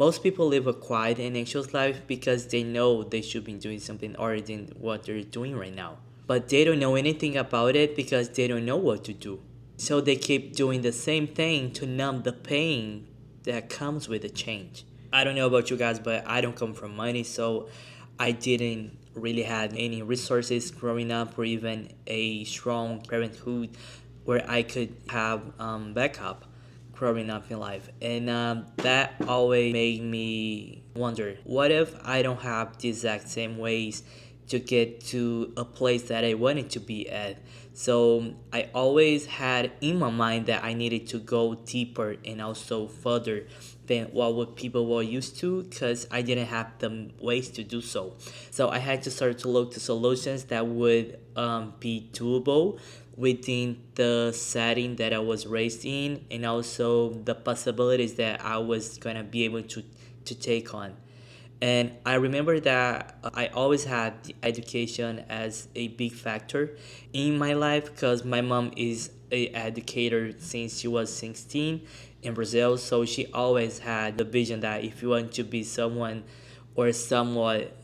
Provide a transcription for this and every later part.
Most people live a quiet and anxious life because they know they should be doing something other than what they're doing right now. But they don't know anything about it because they don't know what to do. So they keep doing the same thing to numb the pain that comes with the change. I don't know about you guys, but I don't come from money, so I didn't really have any resources growing up or even a strong parenthood where I could have backup growing up in life. And that always made me wonder, what if I don't have the exact same ways to get to a place that I wanted to be at? So I always had in my mind that I needed to go deeper and also further than what people were used to, because I didn't have the ways to do so. So I had to start to look to solutions that would be doable within the setting that I was raised in, and also the possibilities that I was gonna be able to take on. And I remember that I always had the education as a big factor in my life because my mom is a educator since she was 16 in Brazil. So she always had the vision that if you want to be someone or somewhat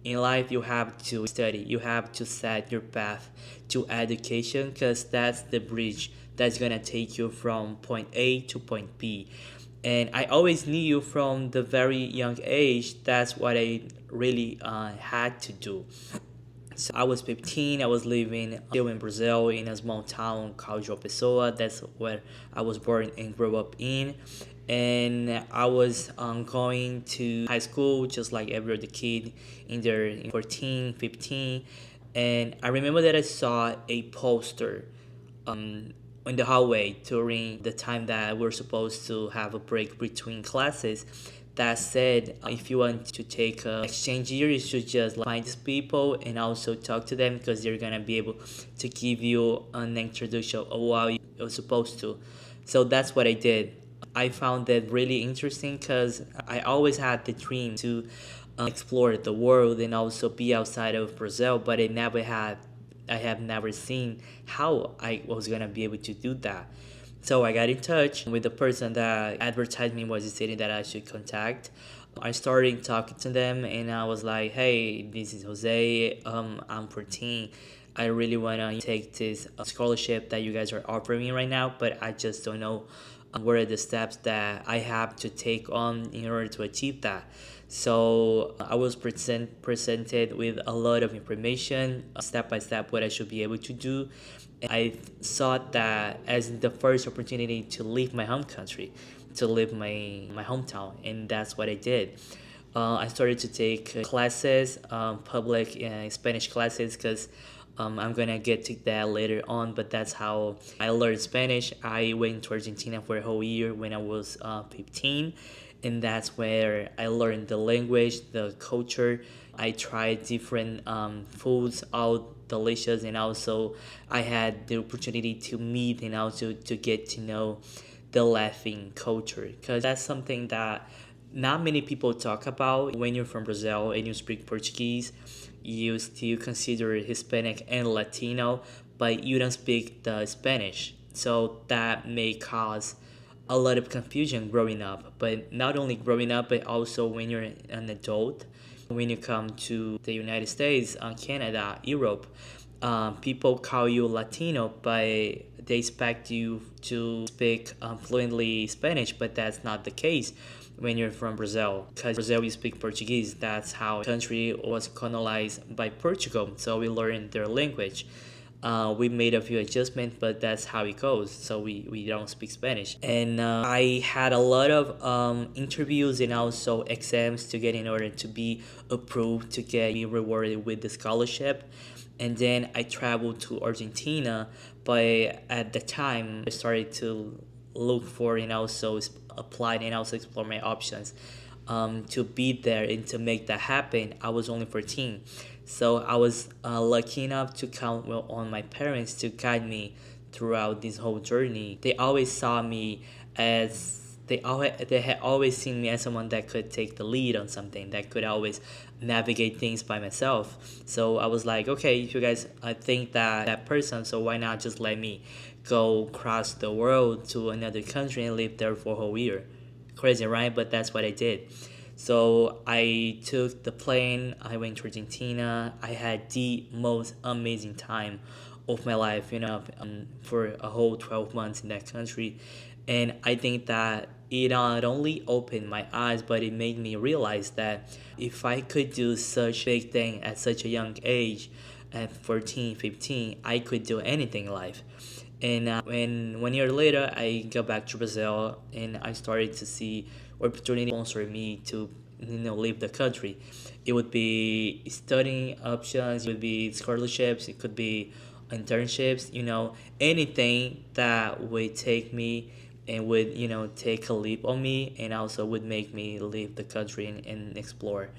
in life, you have to study. You have to set your path to education because that's the bridge that's gonna take you from point A to point B. And I always knew from the very young age that's what I really had to do. So I was 15. I was living still in Brazil in a small town called João Pessoa. That's where I was born and grew up in. And I was going to high school just like every other kid in their 14, 15. And I remember that I saw a poster in the hallway during the time that we're supposed to have a break between classes that said if you want to take an exchange year, you should just find these people and also talk to them because they're gonna be able to give you an introduction of what you're supposed to. So that's what I did. I found that really interesting because I always had the dream to explore the world and also be outside of Brazil, but I have never seen how I was gonna be able to do that. So I got in touch with the person that advertised me was the city that I should contact. I started talking to them and I was like, hey, this is Jose. I'm 14. I really wanna take this scholarship that you guys are offering me right now, but I just don't know what are the steps that I have to take on in order to achieve that. So I was presented with a lot of information, step by step, what I should be able to do. I thought that as the first opportunity to leave my home country, to leave my hometown, and that's what I did. I started to take classes, public Spanish classes, because I'm gonna get to that later on, but that's how I learned Spanish. I went to Argentina for a whole year when I was 15, and that's where I learned the language, the culture. I tried different foods, all delicious, and also I had the opportunity to meet and also to get to know the Latin culture, because that's something that not many people talk about. When you're from Brazil and you speak Portuguese, you still consider Hispanic and Latino, but you don't speak the Spanish. So that may cause a lot of confusion growing up. But not only growing up, but also when you're an adult, when you come to the United States, Canada, Europe, people call you Latino, but they expect you to speak fluently Spanish, but that's not the case when you're from Brazil. Because Brazil, we speak Portuguese. That's how the country was colonized by Portugal. So we learned their language. We made a few adjustments, but that's how it goes. So we don't speak Spanish. And I had a lot of interviews and also exams to get in order to be approved to get me rewarded with the scholarship. And then I traveled to Argentina, but at the time I started to look for and also apply and also explore my options to be there and to make that happen. I was only 14, so I was lucky enough to count well on my parents to guide me throughout this whole journey. They always saw me as they had always seen me as someone that could take the lead on something, that could always navigate things by myself. So I was like, okay, if you guys think that person, so why not just let me go across the world to another country and live there for a whole year? Crazy, right? But that's what I did. So I took the plane, I went to Argentina. I had the most amazing time of my life, for a whole 12 months in that country. And I think that it not only opened my eyes, but it made me realize that if I could do such big thing at such a young age, at 14, 15, I could do anything in life. And when 1 year later, I got back to Brazil and I started to see opportunity sponsor me to leave the country. It would be studying options, it would be scholarships, it could be internships, anything that would take me and would take a leap on me and also would make me leave the country and explore.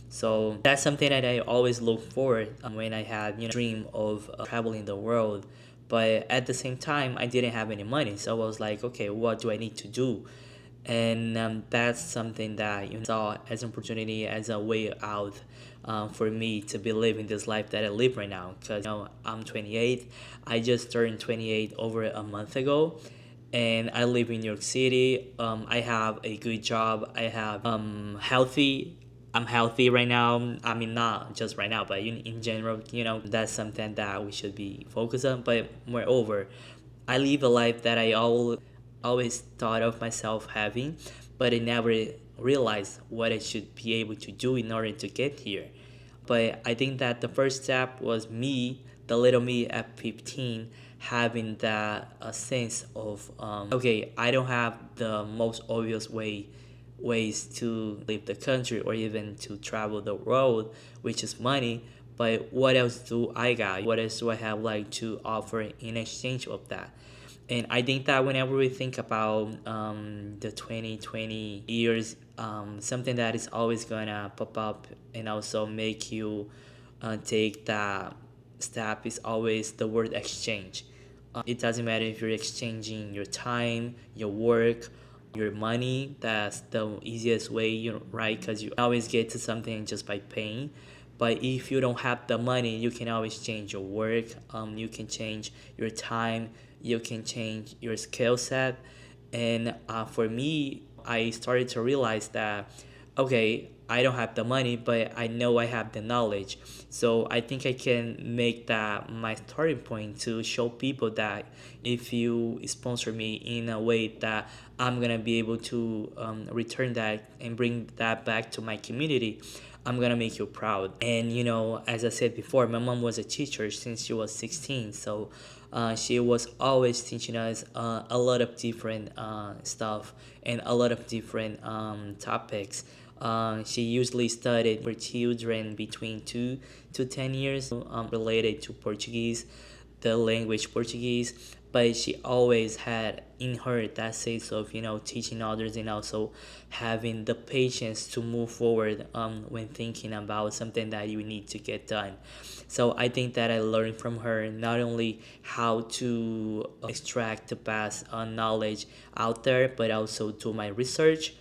So that's something that I always look forward when I had dream of traveling the world. But at the same time, I didn't have any money, so I was like, okay, what do I need to do? And that's something that saw as an opportunity, as a way out for me to be living this life that I live right now. Because I'm 28. I just turned 28 over a month ago, and I live in New York City. I have a good job. I have healthy. I'm healthy right now. I mean, not just right now, but in general, that's something that we should be focused on. But moreover, I live a life that I always thought of myself having, but I never realized what I should be able to do in order to get here. But I think that the first step was me, the little me at 15, having that a sense of okay, I don't have the most obvious ways to leave the country or even to travel the world, which is money. But what else do I got? What else do I have like to offer in exchange of that? And I think that whenever we think about the 2020 years, something that is always gonna pop up and also make you take that step is always the word exchange. It doesn't matter if you're exchanging your time, your work, your money. That's the easiest way, right? Because you always get to something just by paying. But if you don't have the money, you can always change your work. You can change your time. You can change your skill set. And for me, I started to realize that, okay, I don't have the money, but I know I have the knowledge. So I think I can make that my starting point to show people that if you sponsor me in a way that I'm gonna be able to return that and bring that back to my community, I'm gonna make you proud. And as I said before, my mom was a teacher since she was 16, so she was always teaching us a lot of different stuff and a lot of different topics. She usually studied for children between 2 to 10 years, related to Portuguese, the language Portuguese. But she always had in her that sense of teaching others and also having the patience to move forward when thinking about something that you need to get done. So I think that I learned from her not only how to extract the best knowledge out there, but also do my research,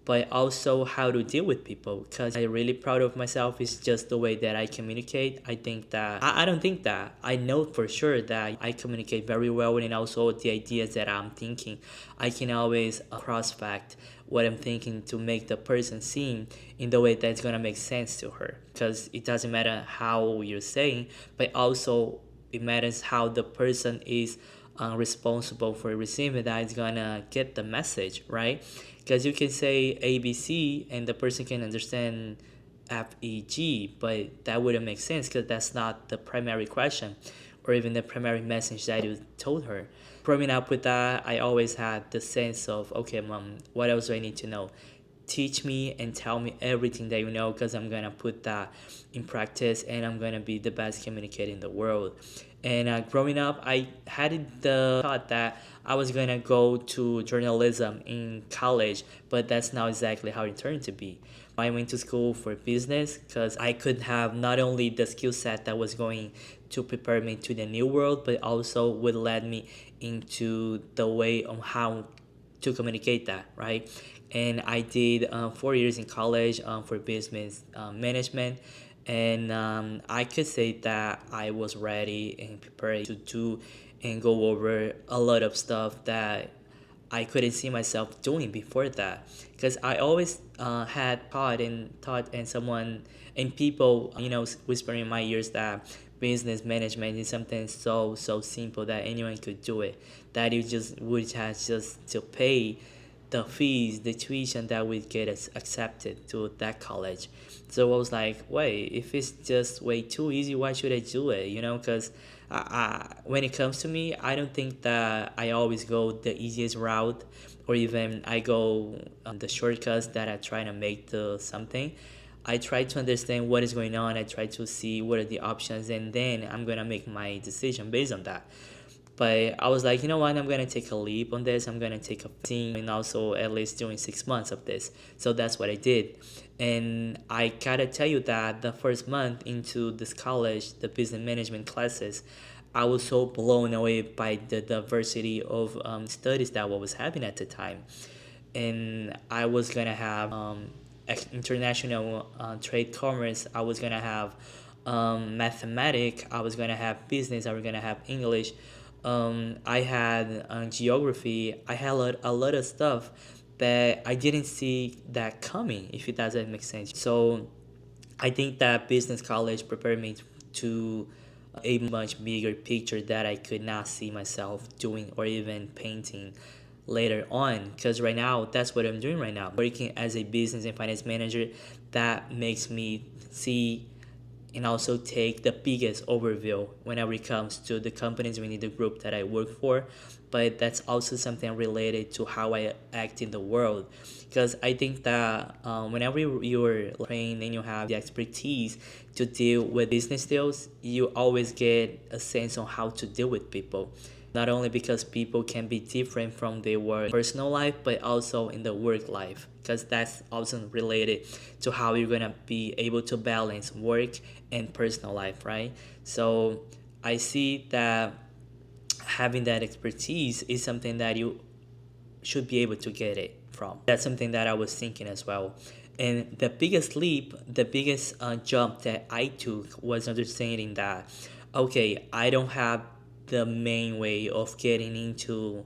but also how to deal with people, because I'm really proud of myself is just the way that I communicate. I think that I don't think that I know for sure that I communicate very well, and also the ideas that I'm thinking I can always cross fact what I'm thinking to make the person seem in the way that's gonna make sense to her, because it doesn't matter how you're saying, but also it matters how the person is responsible for receiving that is gonna get the message, right? Because you can say ABC and the person can understand FEG, but that wouldn't make sense because that's not the primary question or even the primary message that you told her. Growing up with that, I always had the sense of, okay, mom, what else do I need to know? Teach me and tell me everything that you know, because I'm gonna put that in practice and I'm gonna be the best communicator in the world. And growing up, I had the thought that I was gonna go to journalism in college, but that's not exactly how it turned to be. I went to school for business because I could have not only the skill set that was going to prepare me to the new world, but also would lead me into the way on how to communicate that, right? And I did 4 years in college for business management, and I could say that I was ready and prepared to do and go over a lot of stuff that I couldn't see myself doing before that, because I always had thought and someone and people whispering in my ears that business management is something so simple that anyone could do it, that you just would have just to pay the fees, the tuition that would get us accepted to that college. So I was like, wait, if it's just way too easy, why should I do it? Because when it comes to me, I don't think that I always go the easiest route, or even I go the shortcuts that I try to make to something. I try to understand what is going on. I try to see what are the options, and then I'm gonna make my decision based on that. But I was like, you know what? I'm gonna take a leap on this. I'm gonna take a thing, and also at least doing 6 months of this. So that's what I did, and I gotta tell you that the first month into this college, the business management classes, I was so blown away by the diversity of studies that what was happening at the time, and I was gonna have international trade commerce. I was gonna have mathematics. I was gonna have business. I was gonna have English. I had geography. I had a lot of stuff that I didn't see that coming, if it doesn't make sense. So I think that business college prepared me to a much bigger picture that I could not see myself doing or even painting later on. Because right now, that's what I'm doing right now. Working as a business and finance manager, that makes me see and also take the biggest overview whenever it comes to the companies within the group that I work for. But that's also something related to how I act in the world. Because I think that whenever you're trained and you have the expertise to deal with business deals, you always get a sense on how to deal with people, not only because people can be different from their work personal life, but also in the work life, because that's also related to how you're gonna be able to balance work and personal life, right? So I see that having that expertise is something that you should be able to get it from. That's something that I was thinking as well. And the biggest leap, the biggest jump that I took was understanding that, okay, I don't have the main way of getting into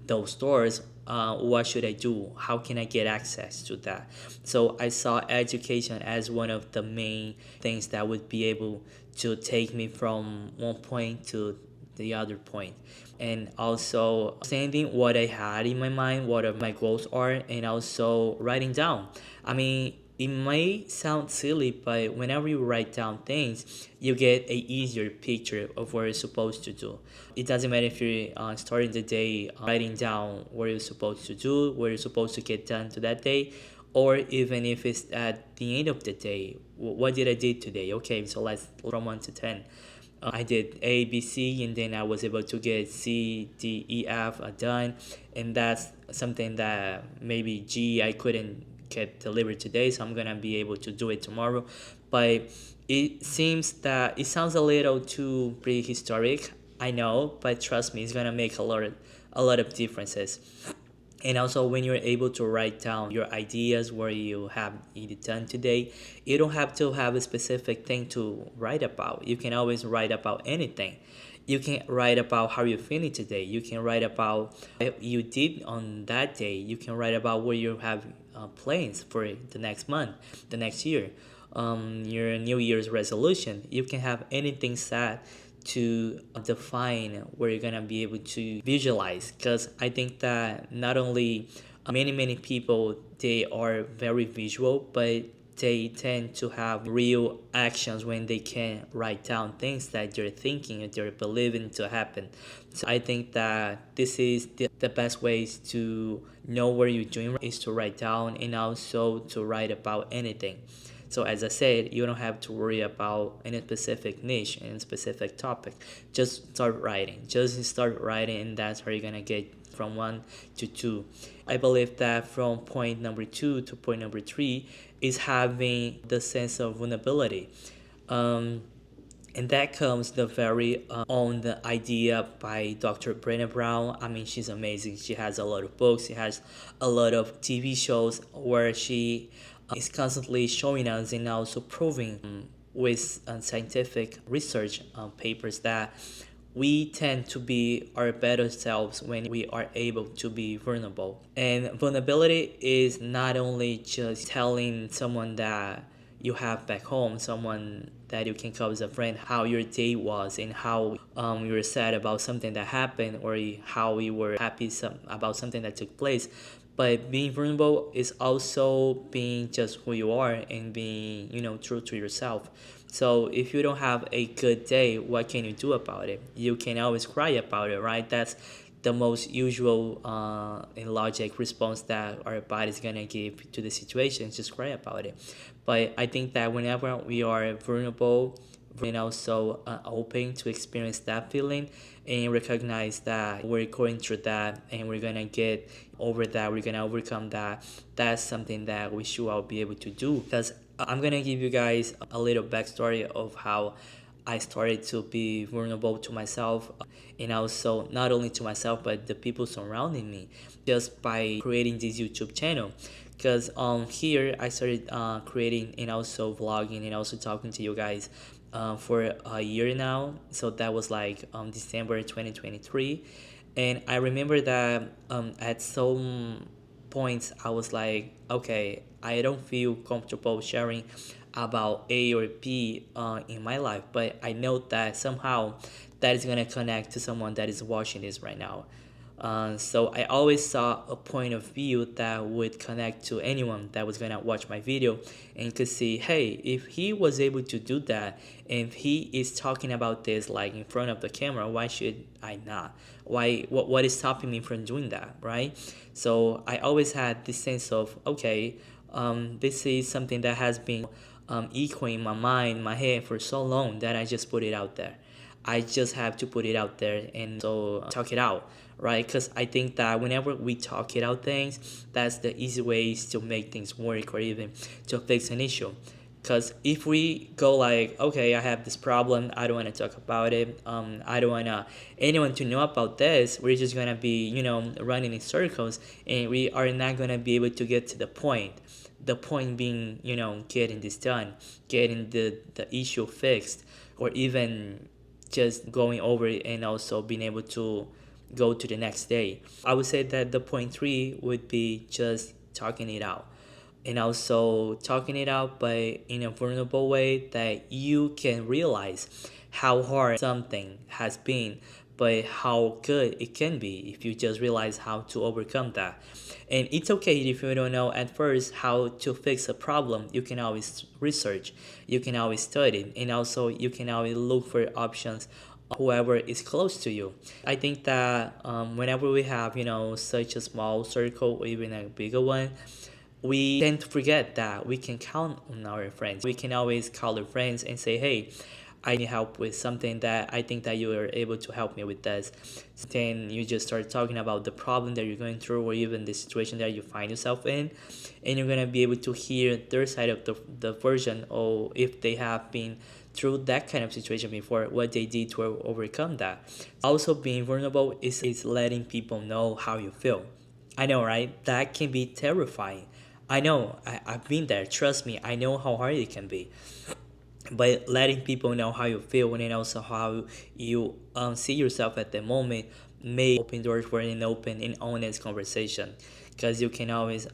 those stores. What should I do? How can I get access to that? So I saw education as one of the main things that would be able to take me from one point to the other point, and also understanding what I had in my mind, what my goals are, and also writing down. I mean, it may sound silly, but whenever you write down things, you get a easier picture of what you're supposed to do. It doesn't matter if you're starting the day writing down what you're supposed to do, what you're supposed to get done to that day, or even if it's at the end of the day, what did I do today? Okay, so let's from 1 to 10. I did A, B, C, and then I was able to get C, D, E, F done, and that's something that maybe G I couldn't get delivered today, so I'm gonna be able to do it tomorrow. But it sounds a little too prehistoric, I know, but trust me, it's gonna make a lot of differences. And also, when you're able to write down your ideas, where you have it done today, you don't have to have a specific thing to write about. You can always write about anything. You can write about how you're feeling today. You can write about what you did on that day. You can write about what you have plans for the next month, the next year, your New Year's resolution. You can have anything set to define where you're gonna be able to visualize, because I think that not only many people, they are very visual, but they tend to have real actions when they can write down things that they're thinking and they're believing to happen. So I think that this is the best ways to know where you're doing is to write down, and also to write about anything. So as I said, you don't have to worry about any specific niche and specific topic. Just start writing. Just start writing, and that's how you're gonna get from 1 to 2. I believe that from point number 2 to point number 3 is having the sense of vulnerability. And that comes the very own the idea by Dr. Brené Brown. I mean, she's amazing. She has a lot of books. She has a lot of TV shows where she is constantly showing us and also proving with scientific research papers that we tend to be our better selves when we are able to be vulnerable. And vulnerability is not only just telling someone that you have back home, someone that you can call as a friend, how your day was and how you were sad about something that happened, or how you were happy about something that took place. But being vulnerable is also being just who you are and being, true to yourself. So if you don't have a good day, what can you do about it? You can always cry about it, right? That's the most usual and logic response that our body's gonna give to the situation. Just cry about it. But I think that whenever we are vulnerable and also open to experience that feeling and recognize that we're going through that and we're gonna get over that, we're gonna overcome that, that's something that we should all be able to do. Because I'm gonna give you guys a little backstory of how I started to be vulnerable to myself, and also not only to myself but the people surrounding me, just by creating this YouTube channel. Because here I started creating and also vlogging and also talking to you guys for a year now. So that was like December 2023. And I remember that at some points I was like, okay, I don't feel comfortable sharing about A or B in my life, but I know that somehow that is gonna connect to someone that is watching this right now. So I always saw a point of view that would connect to anyone that was gonna watch my video and could see, hey, if he was able to do that, and if he is talking about this like in front of the camera, why should I not? What is stopping me from doing that, right? So I always had this sense of, okay, this is something that has been echoing my mind, my head for so long that I just put it out there. I just have to put it out there and so talk it out, right? Because I think that whenever we talk it out things, that's the easy ways to make things work or even to fix an issue. Because if we go like, okay, I have this problem, I don't want to talk about it, I don't want anyone to know about this, we're just going to be, running in circles, and we are not going to be able to get to the point. The point being, getting this done, getting the issue fixed, or even just going over it and also being able to go to the next day. I would say that the point three would be just talking it out, and also talking it out but in a vulnerable way that you can realize how hard something has been, but how good it can be if you just realize how to overcome that. And it's okay if you don't know at first how to fix a problem. You can always research, you can always study, and also you can always look for options whoever is close to you. I think that whenever we have, such a small circle or even a bigger one, we tend to forget that we can count on our friends. We can always call our friends and say, hey, I need help with something that I think that you are able to help me with this. Then you just start talking about the problem that you're going through or even the situation that you find yourself in. And you're going to be able to hear their side of the version, or if they have been through that kind of situation before, what they did to overcome that. Also, being vulnerable is letting people know how you feel. I know, right? That can be terrifying. I know, I've been there. Trust me, I know how hard it can be. But letting people know how you feel and also how you see yourself at the moment may open doors for an open and honest conversation. Because you can always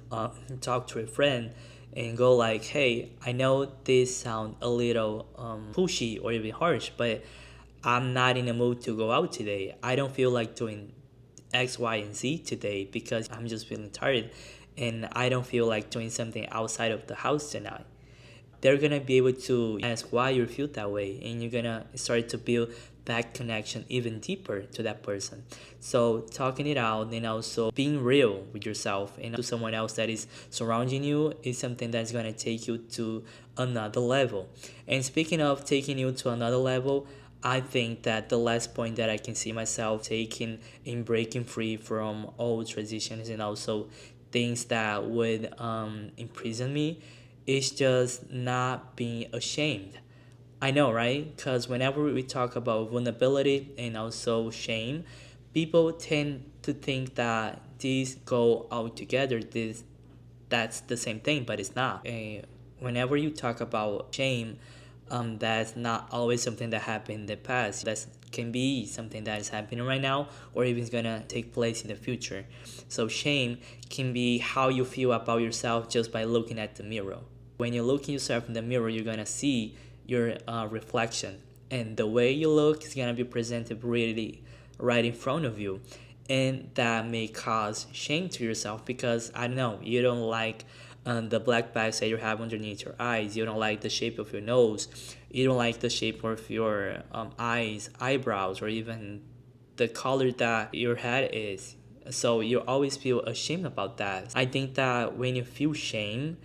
talk to a friend and go like, hey, I know this sounds a little pushy or even harsh, but I'm not in the mood to go out today. I don't feel like doing X, Y, and Z today because I'm just feeling tired and I don't feel like doing something outside of the house tonight. They're gonna be able to ask why you feel that way, and you're gonna start to build that connection even deeper to that person. So talking it out and also being real with yourself and to someone else that is surrounding you is something that's gonna take you to another level. And speaking of taking you to another level, I think that the last point that I can see myself taking in breaking free from old traditions and also things that would imprison me is just not being ashamed. I know, right? Because whenever we talk about vulnerability and also shame, people tend to think that these go out together. That's the same thing, but it's not. Whenever you talk about shame, That's not always something that happened in the past. That can be something that is happening right now or even is gonna take place in the future. So shame can be how you feel about yourself just by looking at the mirror. When you look at yourself in the mirror, you're gonna see your reflection, and the way you look is gonna be presented really right in front of you, and that may cause shame to yourself because I don't know, you don't like the black bags that you have underneath your eyes, you don't like the shape of your nose, you don't like the shape of your eyes, eyebrows, or even the color that your head is. So you always feel ashamed about that. I think that when you feel shame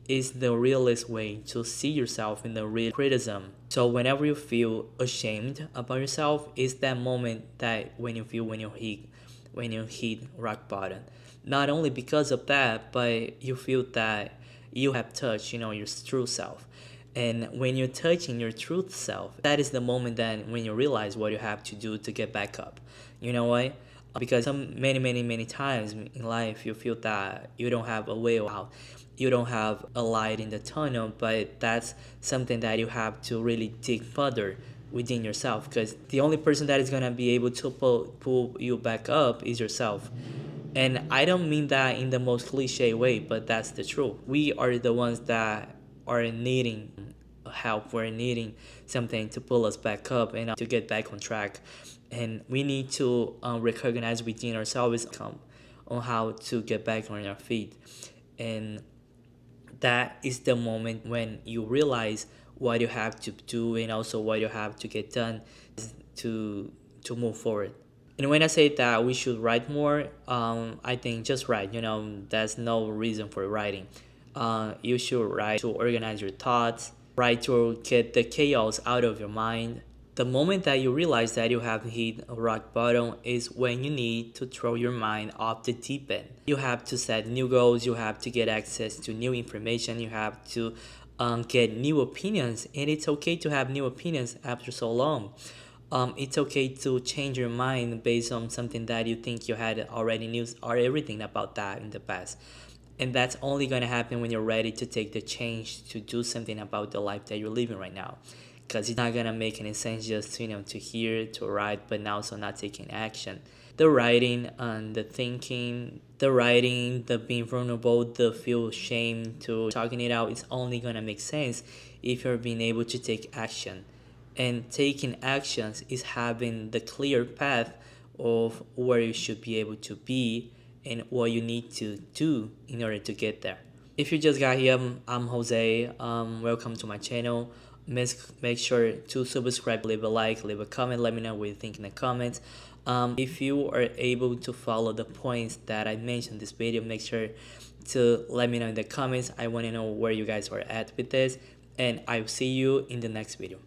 is the realest way to see yourself in the real criticism. So whenever you feel ashamed about yourself, is that moment that when you feel when you hit rock bottom. Not only because of that, but you feel that you have touched, your true self. And when you're touching your truth self, that is the moment that when you realize what you have to do to get back up. You know why? Because many times in life you feel that you don't have a way out, you don't have a light in the tunnel, but that's something that you have to really dig further within yourself, because the only person that is going to be able to pull you back up is yourself. And I don't mean that in the most cliche way, but that's the truth. We are the ones that are needing help. We're needing something to pull us back up and to get back on track. And we need to recognize within ourselves on how to get back on our feet. And that is the moment when you realize what you have to do and also what you have to get done to move forward. And when I say that we should write more, I think just write. There's no reason for writing. You should write to organize your thoughts, write to get the chaos out of your mind. The moment that you realize that you have hit a rock bottom is when you need to throw your mind off the deep end. You have to set new goals, you have to get access to new information, you have to get new opinions, and it's okay to have new opinions after so long. It's okay to change your mind based on something that you think you had already knew or everything about that in the past. And that's only going to happen when you're ready to take the change to do something about the life that you're living right now. Because it's not going to make any sense just to hear, to write, but now also not taking action. The writing and the thinking, the writing, the being vulnerable, the feel shame to talking it out, it's only going to make sense if you're being able to take action. And taking actions is having the clear path of where you should be able to be and what you need to do in order to get there. If you just got here, I'm Jose. Welcome to my channel. Make sure to subscribe, leave a like, leave a comment, let me know what you think in the comments. If you are able to follow the points that I mentioned in this video, make sure to let me know in the comments. I want to know where you guys are at with this, and I'll see you in the next video.